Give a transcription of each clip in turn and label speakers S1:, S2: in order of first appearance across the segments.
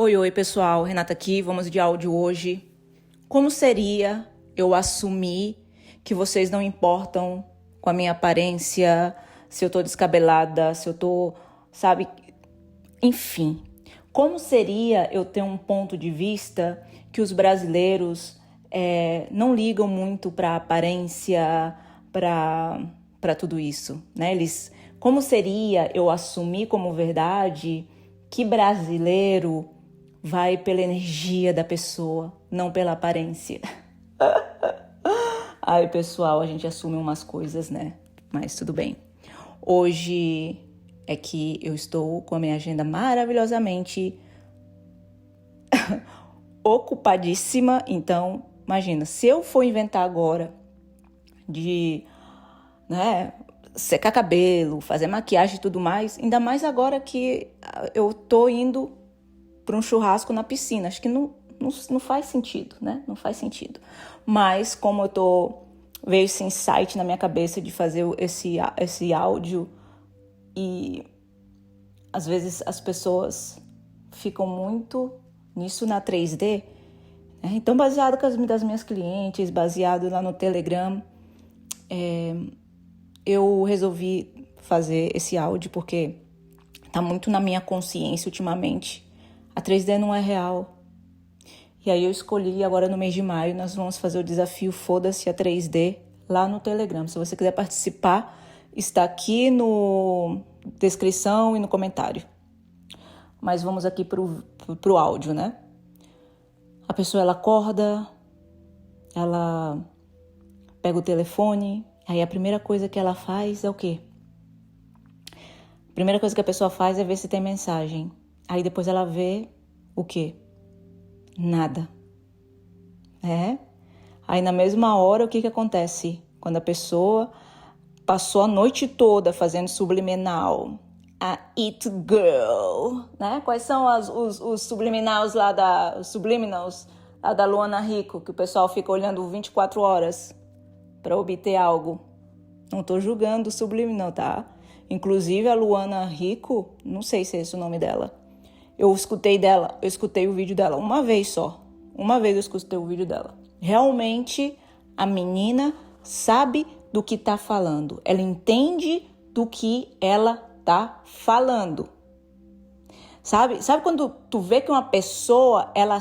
S1: Oi, oi, pessoal. Renata aqui. Vamos de áudio hoje. Como seria eu assumir que vocês não importam com a minha aparência, se eu tô descabelada, se eu tô, sabe? Enfim. Como seria eu ter um ponto de vista que os brasileiros não ligam muito para aparência, para tudo isso, né? Como seria eu assumir como verdade que brasileiro vai pela energia da pessoa, não pela aparência? Ai, pessoal, a gente assume umas coisas, né? Mas tudo bem. Hoje é que eu estou com a minha agenda maravilhosamente ocupadíssima. Então, imagina, se eu for inventar agora de, né, secar cabelo, fazer maquiagem e tudo mais, ainda mais agora que eu tô indo para um churrasco na piscina. Acho que não faz sentido, né? Não faz sentido. Mas como veio esse insight na minha cabeça de fazer esse áudio, e às vezes as pessoas ficam muito nisso na 3D, né? Então, baseado com das minhas clientes, baseado lá no Telegram, eu resolvi fazer esse áudio porque tá muito na minha consciência ultimamente. A 3D não é real. E aí eu escolhi, agora no mês de maio, nós vamos fazer o desafio Foda-se a 3D lá no Telegram. Se você quiser participar, está aqui no descrição e no comentário. Mas vamos aqui pro áudio, né? A pessoa, ela acorda, ela pega o telefone, aí a primeira coisa que ela faz é o quê? A primeira coisa que a pessoa faz é ver se tem mensagem. Aí depois ela vê o quê? Nada. Aí na mesma hora, o que acontece? Quando a pessoa passou a noite toda fazendo subliminal, a It Girl, né? Quais são os subliminals os subliminals lá da Luana Rico, que o pessoal fica olhando 24 horas para obter algo? Não tô julgando o subliminal, tá? Inclusive a Luana Rico, não sei se é esse o nome dela. Eu escutei o vídeo dela uma vez só. Uma vez eu escutei o vídeo dela. Realmente, a menina sabe do que tá falando. Ela entende do que ela tá falando. Sabe quando tu vê que uma pessoa, ela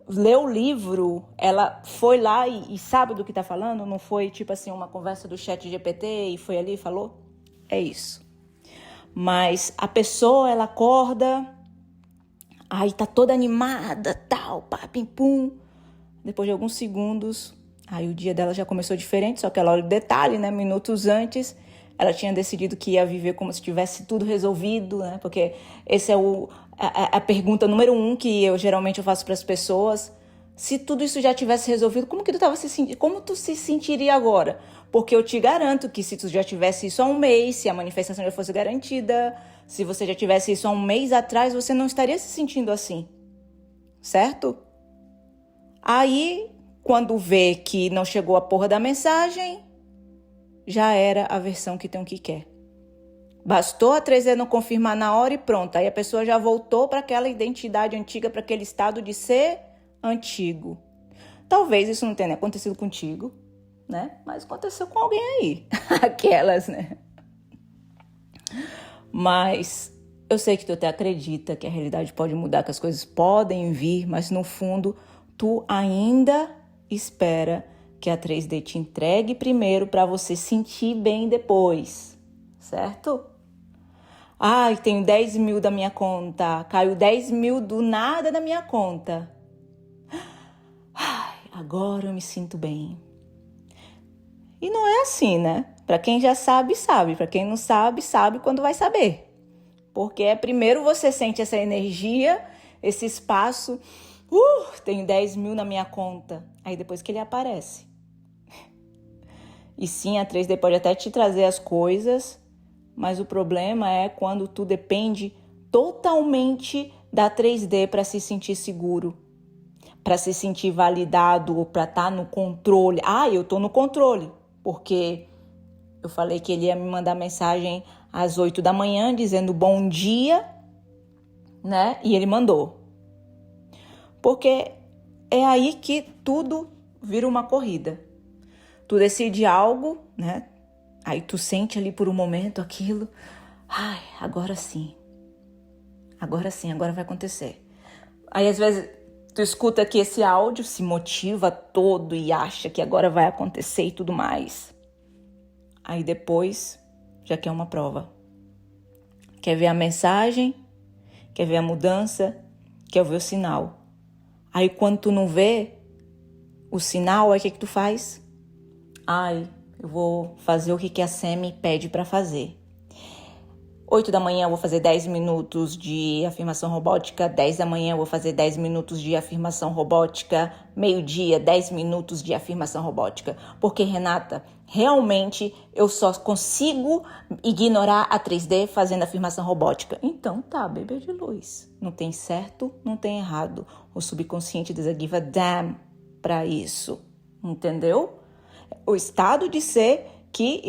S1: leu o livro, ela foi lá e sabe do que tá falando? Não foi tipo assim uma conversa do ChatGPT e foi ali e falou? É isso. Mas a pessoa, ela acorda, aí tá toda animada, tal, pá, pim, pum. Depois de alguns segundos, aí o dia dela já começou diferente, só que ela olha o detalhe, né? Minutos antes, ela tinha decidido que ia viver como se tivesse tudo resolvido, né? Porque esse é a pergunta número 1 que eu geralmente faço para as pessoas. Se tudo isso já tivesse resolvido, como tu se sentiria agora? Porque eu te garanto que se tu já tivesse isso há um mês, se a manifestação já fosse garantida, se você já tivesse isso há um mês atrás, você não estaria se sentindo assim, certo? Aí, quando vê que não chegou a porra da mensagem, já era a versão que tem o que quer. Bastou a 3D não confirmar na hora e pronto. Aí a pessoa já voltou para aquela identidade antiga, para aquele estado de ser antigo. Talvez isso não tenha acontecido contigo, né? Mas aconteceu com alguém aí. Aquelas, né? Mas eu sei que tu até acredita que a realidade pode mudar, que as coisas podem vir, mas no fundo tu ainda espera que a 3D te entregue primeiro para você sentir bem depois, certo? Ai, tenho 10 mil da minha conta, caiu 10 mil do nada da minha conta. Ai, agora eu me sinto bem. E não é assim, né? Para quem já sabe, sabe. Para quem não sabe, sabe quando vai saber. Porque primeiro você sente essa energia, esse espaço. Tenho 10 mil na minha conta. Aí depois que ele aparece. E sim, a 3D pode até te trazer as coisas, mas o problema é quando tu depende totalmente da 3D para se sentir seguro, para se sentir validado ou para estar no controle. Eu tô no controle, porque eu falei que ele ia me mandar mensagem às 8 da manhã dizendo bom dia, né? E ele mandou. Porque é aí que tudo vira uma corrida. Tu decide algo, né? Aí tu sente ali por um momento aquilo. Ai, agora sim. Agora sim, agora vai acontecer. Aí às vezes tu escuta aqui esse áudio, se motiva todo e acha que agora vai acontecer e tudo mais. Aí depois já quer uma prova. Quer ver a mensagem, quer ver a mudança, quer ver o sinal. Aí quando tu não vê o sinal, aí o que tu faz? Ai, eu vou fazer o que a Semi pede para fazer. 8 da manhã eu vou fazer 10 minutos de afirmação robótica, 10 da manhã eu vou fazer 10 minutos de afirmação robótica, meio-dia 10 minutos de afirmação robótica. Porque, Renata, realmente eu só consigo ignorar a 3D fazendo afirmação robótica. Então tá, bebê de luz. Não tem certo, não tem errado. O subconsciente doesn't give a damn pra isso. Entendeu? O estado de ser que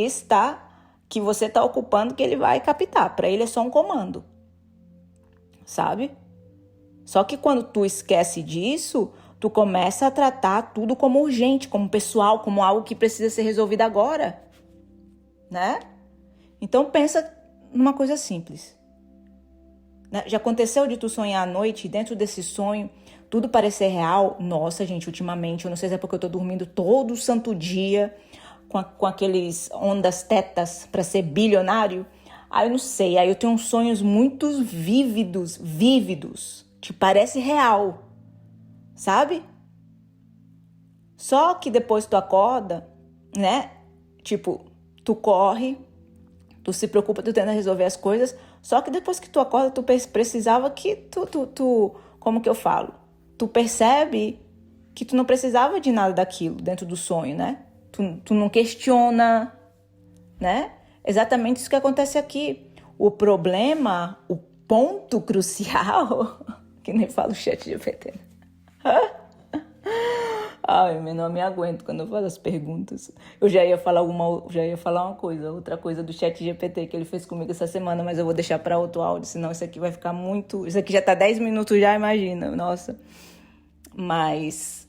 S1: você está ocupando, que ele vai captar. Para ele é só um comando, sabe? Só que quando tu esquece disso, tu começa a tratar tudo como urgente, como pessoal, como algo que precisa ser resolvido agora, né? Então pensa numa coisa simples. Né? Já aconteceu de tu sonhar à noite e dentro desse sonho tudo parecer real? Nossa, gente, ultimamente, eu não sei se é porque eu tô dormindo todo santo dia com aqueles ondas tetas para ser bilionário. Aí eu não sei, aí eu tenho uns sonhos muito vívidos, te parece real, sabe? Só que depois tu acorda, né? Tipo, tu corre, tu se preocupa, tu tenta resolver as coisas, só que depois que tu acorda, tu precisava que tu como que eu falo? Tu percebe que tu não precisava de nada daquilo dentro do sonho, né? Tu não questiona, né? Exatamente isso que acontece aqui. O problema, o ponto crucial, que nem fala o ChatGPT. Ai, eu não me aguento quando eu faço as perguntas. Eu já ia falar outra coisa do ChatGPT que ele fez comigo essa semana, mas eu vou deixar para outro áudio, senão isso aqui vai ficar muito... Isso aqui já tá 10 minutos já, imagina, nossa. Mas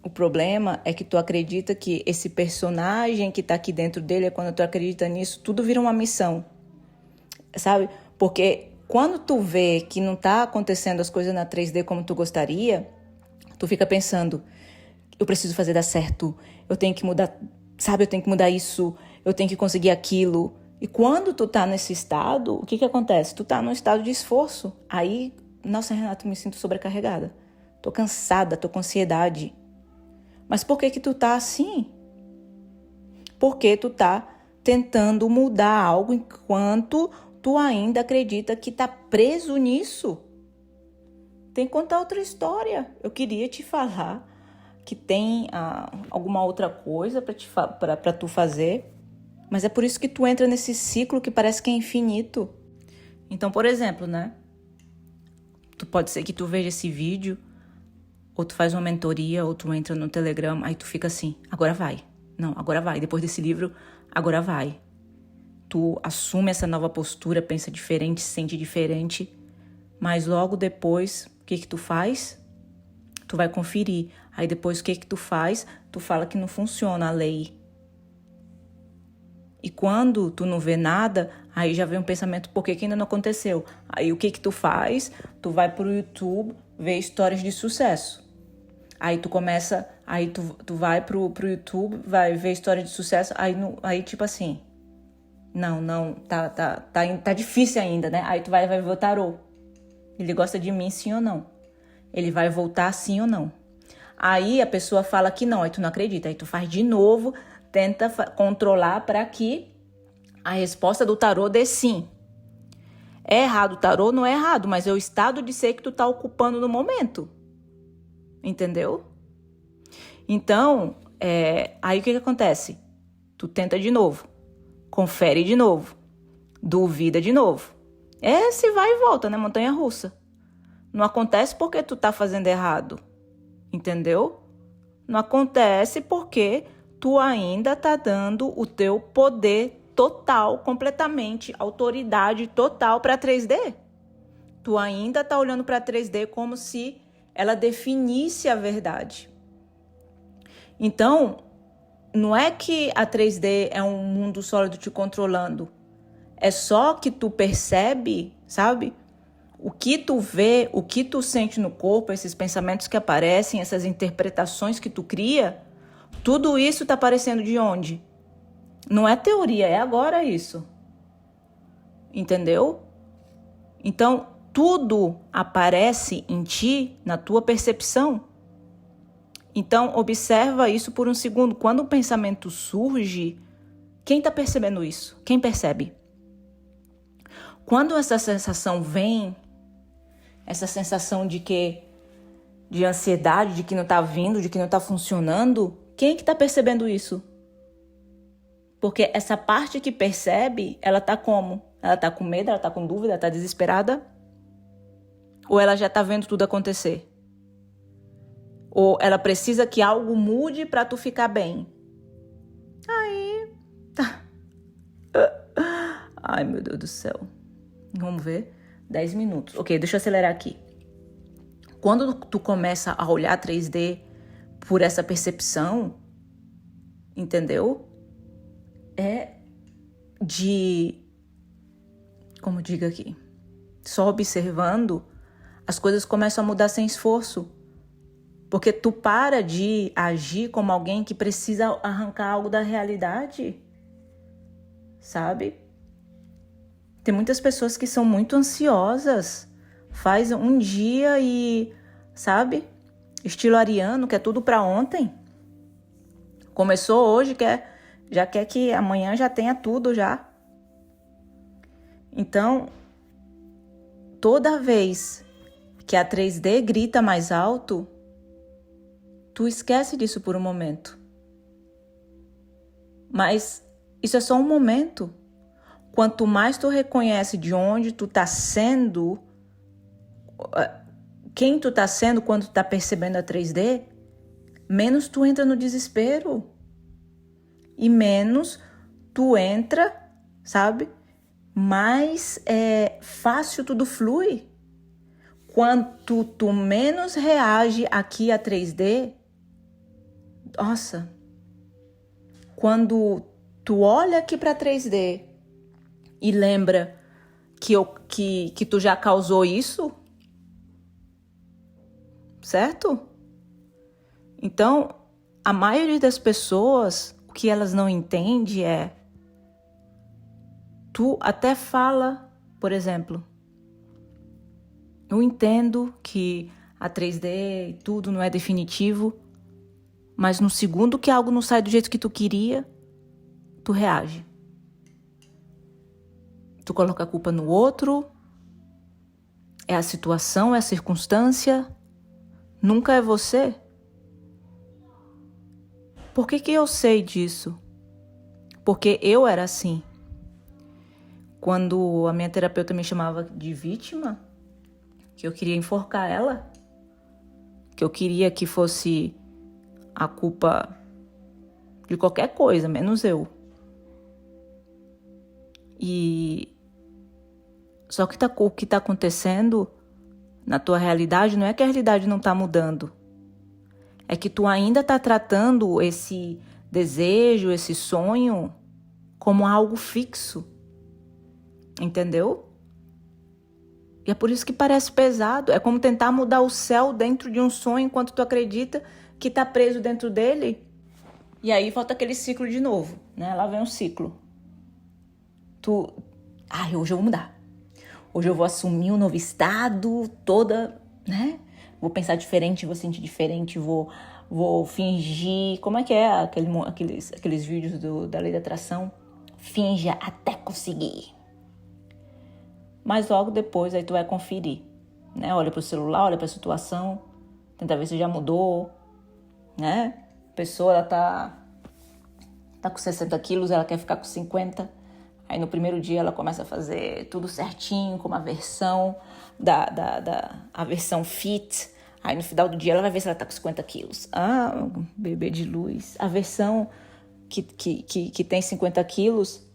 S1: o problema é que tu acredita que esse personagem que tá aqui dentro dele, é quando tu acredita nisso, tudo vira uma missão, sabe? Porque quando tu vê que não tá acontecendo as coisas na 3D como tu gostaria, tu fica pensando, eu preciso fazer dar certo, eu tenho que mudar, sabe? Eu tenho que mudar isso, eu tenho que conseguir aquilo. E quando tu tá nesse estado, o que acontece? Tu tá num estado de esforço. Aí, nossa, Renata, eu me sinto sobrecarregada. Tô cansada, tô com ansiedade. Mas por que tu tá assim? Porque tu tá tentando mudar algo enquanto tu ainda acredita que tá preso nisso. Tem que contar outra história. Eu queria te falar que tem alguma outra coisa para tu fazer, mas é por isso que tu entra nesse ciclo que parece que é infinito. Então, por exemplo, né? Pode ser que tu veja esse vídeo, ou tu faz uma mentoria, ou tu entra no Telegram, aí tu fica assim, agora vai. Não, agora vai. Depois desse livro, agora vai. Tu assume essa nova postura, pensa diferente, sente diferente, mas logo depois, o que tu faz? Tu vai conferir. Aí depois o que tu faz? Tu fala que não funciona a lei. E quando tu não vê nada, aí já vem um pensamento, por que ainda não aconteceu? Aí o que tu faz? Tu vai pro YouTube ver histórias de sucesso. Aí tu começa, aí tu vai pro YouTube, vai ver história de sucesso, aí tipo assim, não, tá difícil ainda, né? Aí tu vai ver o tarô. Ele gosta de mim, sim ou não? Ele vai voltar sim ou não? Aí a pessoa fala que não, aí tu não acredita, aí tu faz de novo, tenta controlar para que a resposta do tarô dê sim. É errado o tarô? Não é errado, mas é o estado de ser que tu tá ocupando no momento. Entendeu? Então, aí o que acontece? Tu tenta de novo, confere de novo, duvida de novo. Se vai e volta, né? Montanha russa. Não acontece porque tu tá fazendo errado. Entendeu? Não acontece porque tu ainda tá dando o teu poder total, completamente, autoridade total para 3D. Tu ainda tá olhando para a 3D como se ela definisse a verdade. Então, não é que a 3D é um mundo sólido te controlando. É só que tu percebe, sabe? O que tu vê, o que tu sente no corpo, esses pensamentos que aparecem, essas interpretações que tu cria, tudo isso tá aparecendo de onde? Não é teoria, é agora isso. Entendeu? Então, tudo aparece em ti, na tua percepção. Então, observa isso por um segundo. Quando o pensamento surge, quem está percebendo isso? Quem percebe? Quando essa sensação vem, essa sensação de ansiedade, de que não está vindo, de que não está funcionando, quem que está percebendo isso? Porque essa parte que percebe, ela está como? Ela está com medo, ela está com dúvida, ela está desesperada? Ou ela já está vendo tudo acontecer? Ou ela precisa que algo mude para tu ficar bem? Aí, tá. Ai, meu Deus do céu. Vamos ver. 10 minutos. Ok, deixa eu acelerar aqui. Quando tu começa a olhar 3D por essa percepção, entendeu? É de... Como diga aqui? Só observando, as coisas começam a mudar sem esforço. Porque tu para de agir como alguém que precisa arrancar algo da realidade. Sabe? Tem muitas pessoas que são muito ansiosas. Faz um dia e, sabe? Estilo ariano, quer tudo pra ontem. Começou hoje, já quer que amanhã já tenha tudo já. Então, toda vez que a 3D grita mais alto, tu esquece disso por um momento. Mas isso é só um momento. Quanto mais tu reconhece de onde tu tá sendo, quem tu tá sendo quando tu tá percebendo a 3D, menos tu entra no desespero. E menos tu entra, sabe? Mais fácil tudo flui. Quanto tu menos reage aqui a 3D, nossa, quando tu olha aqui para 3D e lembra que tu já causou isso, certo? Então, a maioria das pessoas, o que elas não entendem é, tu até fala, por exemplo, eu entendo que a 3D e tudo não é definitivo, mas no segundo que algo não sai do jeito que tu queria, tu reage. Tu coloca a culpa no outro, é a situação, é a circunstância, nunca é você. Por que eu sei disso? Porque eu era assim. Quando a minha terapeuta me chamava de vítima, que eu queria enforcar ela, que eu queria que fosse a culpa de qualquer coisa, menos eu. E só que o que está acontecendo na tua realidade não é que a realidade não está mudando. É que tu ainda está tratando esse desejo, esse sonho, como algo fixo. Entendeu? E é por isso que parece pesado. É como tentar mudar o céu dentro de um sonho enquanto tu acredita que está preso dentro dele. E aí volta aquele ciclo de novo, né? Lá vem um ciclo. Hoje eu vou mudar. Hoje eu vou assumir um novo estado, toda, né? Vou pensar diferente, vou sentir diferente, vou fingir. Como é que é aqueles vídeos da lei da atração? Finja até conseguir. Mas logo depois aí tu vai conferir, né? Olha pro celular, olha pra situação, tenta ver se já mudou, né? A pessoa, ela tá com 60 quilos, ela quer ficar com 50. Aí no primeiro dia ela começa a fazer tudo certinho, com uma versão a versão fit. Aí no final do dia ela vai ver se ela tá com 50 quilos. Ah, bebê de luz. A versão que tem 50 quilos,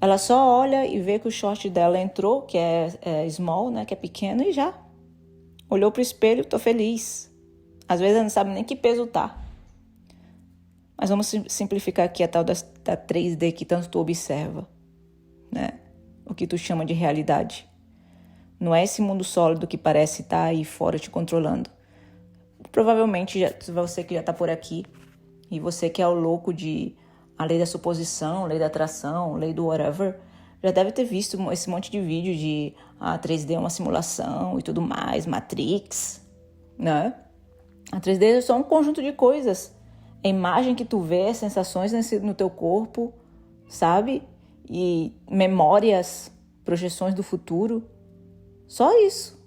S1: Ela só olha e vê que o short dela entrou, que é small, né? Que é pequeno, e já. Olhou pro espelho, tô feliz. Às vezes ela não sabe nem que peso tá. Mas vamos simplificar aqui a tal da 3D que tanto tu observa, né? O que tu chama de realidade. Não é esse mundo sólido que parece estar aí fora te controlando. Provavelmente você que já tá por aqui, e você que é o louco de a lei da suposição, lei da atração, lei do whatever, já deve ter visto esse monte de vídeo de 3D é uma simulação e tudo mais, Matrix, né? A 3D é só um conjunto de coisas. É imagem que tu vê, sensações no teu corpo, sabe? E memórias, projeções do futuro. Só isso.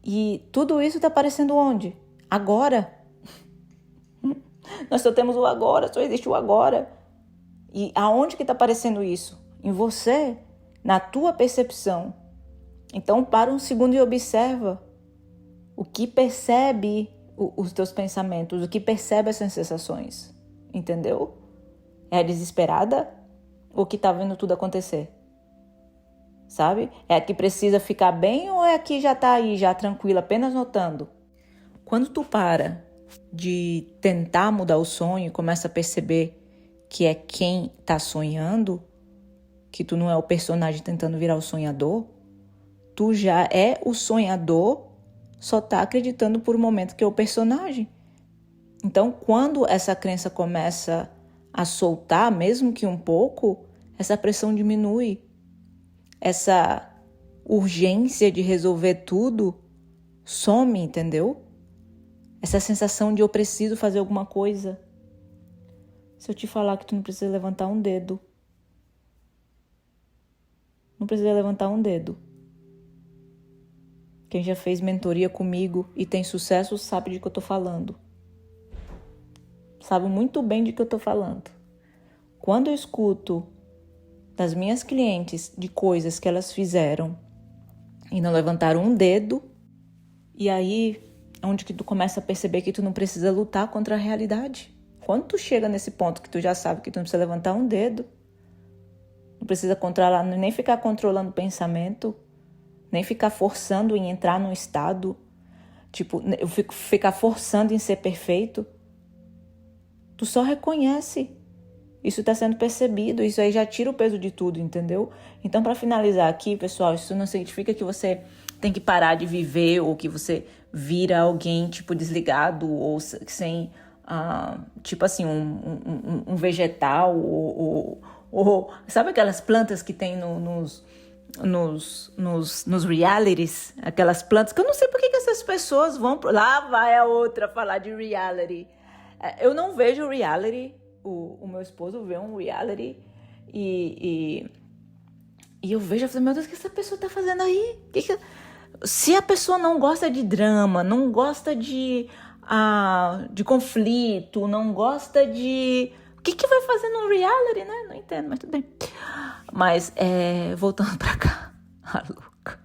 S1: E tudo isso tá aparecendo onde? Agora. Nós só temos o agora, só existe o agora. E aonde que tá aparecendo isso? Em você, na tua percepção. Então, para um segundo e observa o que percebe os teus pensamentos, o que percebe essas sensações. Entendeu? É a desesperada ou que tá vendo tudo acontecer? Sabe? É a que precisa ficar bem ou é a que já tá aí, já tranquila, apenas notando? Quando tu para de tentar mudar o sonho e começa a perceber que é quem tá sonhando, que tu não é o personagem tentando virar o sonhador, tu já é o sonhador, só tá acreditando por um momento que é o personagem. Então, quando essa crença começa a soltar, mesmo que um pouco, essa pressão diminui. Essa urgência de resolver tudo some, entendeu? Essa sensação de eu preciso fazer alguma coisa. Se eu te falar que tu não precisa levantar um dedo. Não precisa levantar um dedo. Quem já fez mentoria comigo e tem sucesso sabe de que eu tô falando. Sabe muito bem de que eu tô falando. Quando eu escuto das minhas clientes de coisas que elas fizeram e não levantaram um dedo, e aí é onde que tu começa a perceber que tu não precisa lutar contra a realidade. Quando tu chega nesse ponto que tu já sabe que tu não precisa levantar um dedo, não precisa controlar, nem ficar controlando o pensamento, nem ficar forçando em entrar num estado, tipo, ficar forçando em ser perfeito, tu só reconhece. Isso está sendo percebido, isso aí já tira o peso de tudo, entendeu? Então, para finalizar aqui, pessoal, isso não significa que você tem que parar de viver ou que você vira alguém, tipo, desligado ou sem, tipo assim, um vegetal ou... Sabe aquelas plantas que tem nos realities? Aquelas plantas que eu não sei por que essas pessoas vão... Lá vai a outra falar de reality. Eu não vejo reality... O meu esposo vê um reality e eu vejo, eu falo, meu Deus, o que essa pessoa tá fazendo aí? Se a pessoa não gosta de drama, não gosta de conflito, não gosta de... O que vai fazer num reality, né? Não entendo, mas tudo bem. Mas, voltando pra cá, a louca.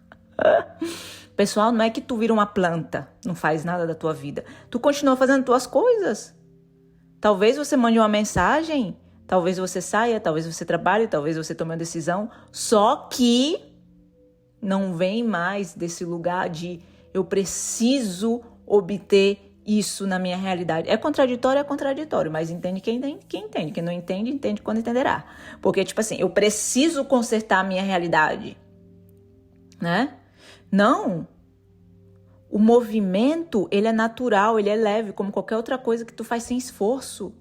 S1: Pessoal, não é que tu vira uma planta, não faz nada da tua vida. Tu continua fazendo tuas coisas. Talvez você mande uma mensagem, talvez você saia, talvez você trabalhe, talvez você tome uma decisão, só que não vem mais desse lugar de eu preciso obter isso na minha realidade. É contraditório, mas entende quem entende. Quem não entende, entende quando entenderá. Porque, tipo assim, eu preciso consertar a minha realidade, né? Não. O movimento, ele é natural, ele é leve, como qualquer outra coisa que tu faz sem esforço.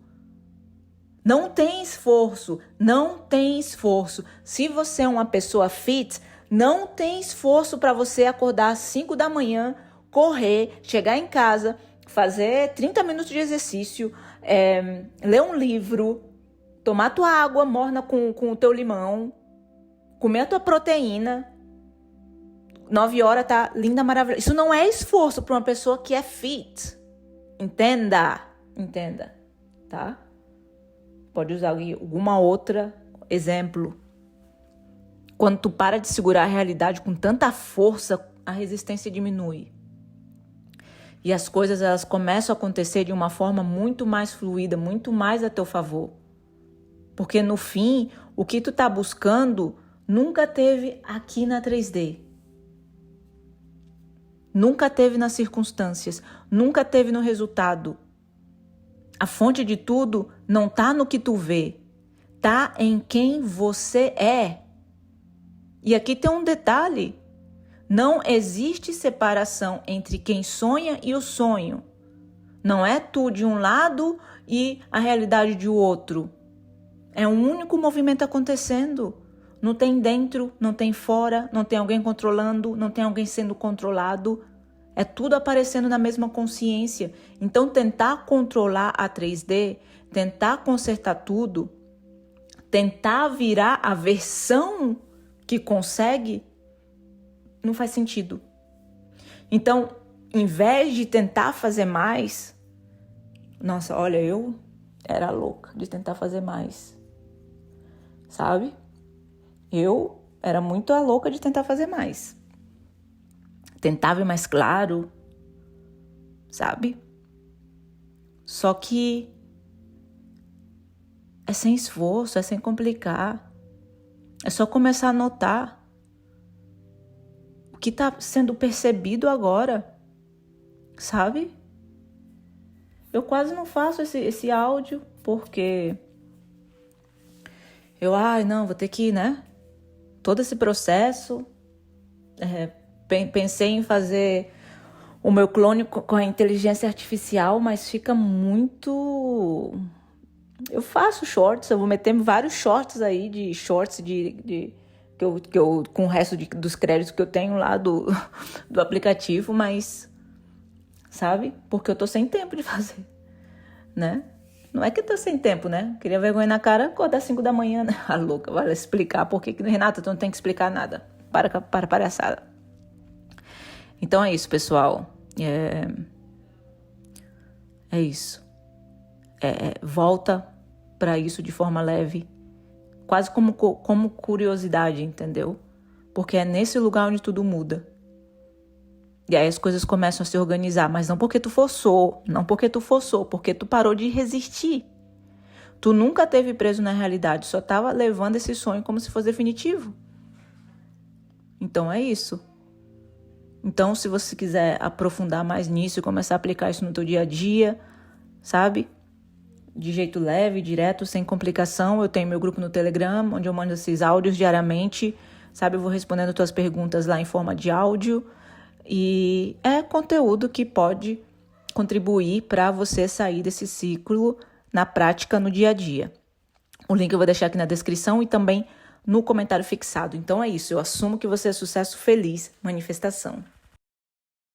S1: Não tem esforço, não tem esforço. Se você é uma pessoa fit, não tem esforço para você acordar às 5 da manhã, correr, chegar em casa, fazer 30 minutos de exercício, ler um livro, tomar tua água morna com o teu limão, comer a tua proteína. 9 horas tá linda, maravilhosa. Isso não é esforço para uma pessoa que é fit. Entenda, tá? Pode usar alguma outra exemplo. Quando tu para de segurar a realidade com tanta força, a resistência diminui. E as coisas, elas começam a acontecer de uma forma muito mais fluida, muito mais a teu favor. Porque no fim, o que tu tá buscando nunca teve aqui na 3D. Nunca teve nas circunstâncias, nunca teve no resultado. A fonte de tudo não tá no que tu vê, tá em quem você é. E aqui tem um detalhe: não existe separação entre quem sonha e o sonho. Não é tu de um lado e a realidade de outro. É um único movimento acontecendo. Não tem dentro, não tem fora, não tem alguém controlando, não tem alguém sendo controlado. É tudo aparecendo na mesma consciência. Então, tentar controlar a 3D, tentar consertar tudo, tentar virar a versão que consegue, não faz sentido. Então, em vez de tentar fazer mais, nossa, olha, eu era louca de tentar fazer mais, sabe? Eu era muito a louca de tentar fazer mais. Tentava ir mais claro, sabe? Só que é sem esforço, é sem complicar. É só começar a notar o que está sendo percebido agora, sabe? Eu quase não faço esse áudio porque não, vou ter que, né? Todo esse processo, pensei em fazer o meu clone com a inteligência artificial, mas fica muito... Eu faço shorts, eu vou meter vários shorts aí, de shorts que eu com o resto dos créditos que eu tenho lá do aplicativo, mas, sabe? Porque eu tô sem tempo de fazer, né? Não é que eu tô sem tempo, né? Queria vergonha na cara, acordar às 5 da manhã, né? A louca, vai explicar por que... Renata, tu não tem que explicar nada. Para palhaçada. Então é isso, pessoal. É isso. Volta para isso de forma leve. Quase como curiosidade, entendeu? Porque é nesse lugar onde tudo muda. E aí as coisas começam a se organizar. Mas não porque tu forçou. Não porque tu forçou. Porque tu parou de resistir. Tu nunca teve preso na realidade. Só estava levando esse sonho como se fosse definitivo. Então é isso. Então, se você quiser aprofundar mais nisso e começar a aplicar isso no teu dia a dia, sabe? De jeito leve, direto, sem complicação, eu tenho meu grupo no Telegram, onde eu mando esses áudios diariamente, sabe? Eu vou respondendo tuas perguntas lá em forma de áudio. E é conteúdo que pode contribuir para você sair desse ciclo na prática, no dia a dia. O link eu vou deixar aqui na descrição e também no comentário fixado. Então é isso, eu assumo que você é sucesso feliz, manifestação.